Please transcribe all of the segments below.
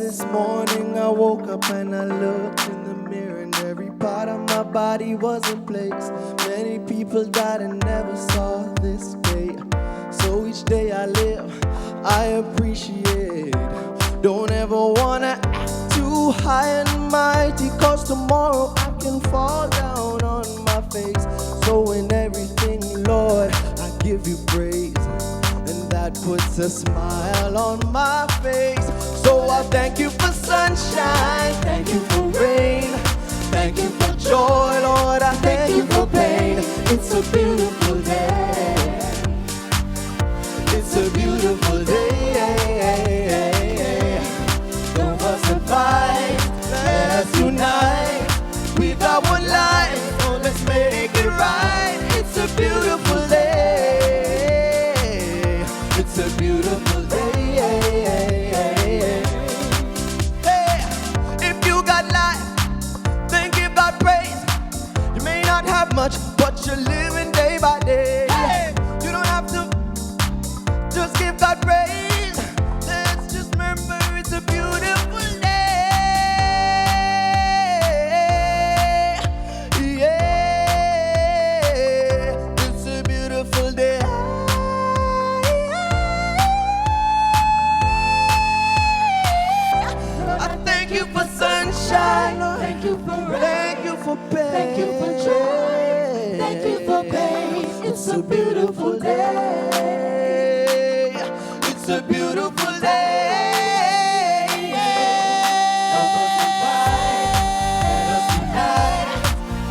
this morning I woke up and I looked in the mirror and every part of my body was in place. Many people died and never saw this day. So each day I live, I appreciate. Don't ever wanna act too high and mighty, cause tomorrow I can fall down on my face. So in everything, Lord, I give you praise, and that puts a smile on my face. So I thank you for sunshine, thank you for rain, thank you for joy, Lord, I thank you for pain. It's a beautiful day. It's a beautiful day. Don't us divide, let us unite. We've got one life, so let's make it right. It's a beautiful day. It's a beautiful day. Hey, if you got life, then give God praise. You may not have much, but you're living day by day. Hey, you don't have to just give God praise. Let's just remember it's a beautiful day. Yeah, it's a beautiful day. I thank you for sunshine. Thank you for rain. Thank you for pain. Thank you for joy. Thank you for pain. It's a beautiful day. It's a beautiful day. Help us survive. Let us unite.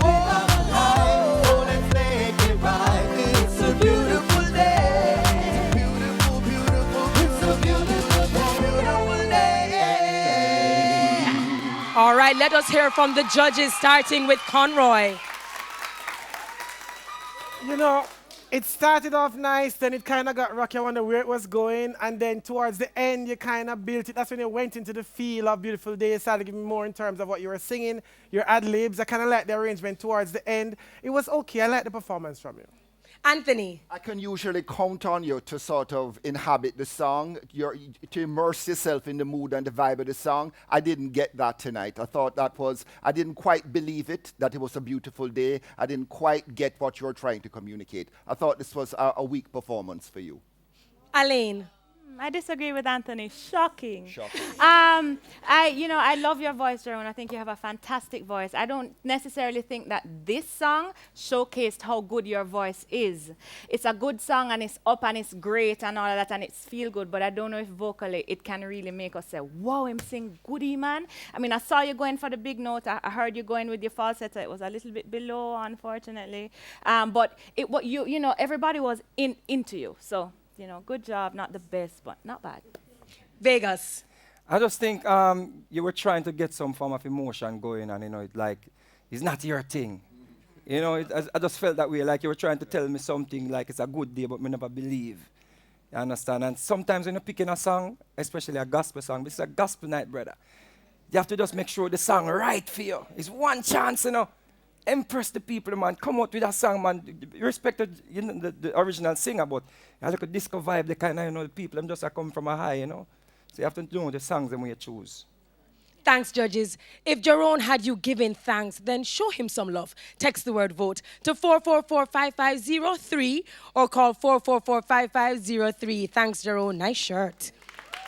We have a life, so let's make it right. It's a beautiful day. It's a beautiful, beautiful, it's a beautiful, beautiful day. All right, let us hear from the judges, starting with Conroy. You know, it started off nice, then it kind of got rocky. I wonder where it was going, and then towards the end, you kind of built it. That's when you went into the feel of Beautiful Day. It started giving more in terms of what you were singing, your ad-libs. I kind of like the arrangement towards the end. It was okay. I like the performance from you. Anthony. I can usually count on you to sort of inhabit the song, to immerse yourself in the mood and the vibe of the song. I didn't get that tonight. I thought I didn't quite believe it, that it was a beautiful day. I didn't quite get what you were trying to communicate. I thought this was a weak performance for you. Alaine. I disagree with Anthony. Shocking. Shocking. I love your voice, Jerone. I think you have a fantastic voice. I don't necessarily think that this song showcased how good your voice is. It's a good song and it's up and it's great and all of that and it's feel good, but I don't know if vocally it can really make us say, wow, him sing goodie, man. I mean, I saw you going for the big note. I heard you going with your falsetto. It was a little bit below, unfortunately. But everybody was into you. So, good job, not the best, but not bad. Vegas. I just think you were trying to get some form of emotion going, and it's not your thing. I just felt that way, like you were trying to tell me something, like it's a good day, but me never believe. You understand? And sometimes when you're picking a song, especially a gospel song, this is a gospel night, brother. You have to just make sure the song right for you. It's one chance, Impress the people, man. Come out with a song, man. Respect the original singer, but I look at disco vibe, the kind of, the people, them just are coming from a high, So you have to know the songs when you choose. Thanks, judges. If Jerone had you giving thanks, then show him some love. Text the word VOTE to 444-5503 or call 444-5503. Thanks, Jerone. Nice shirt.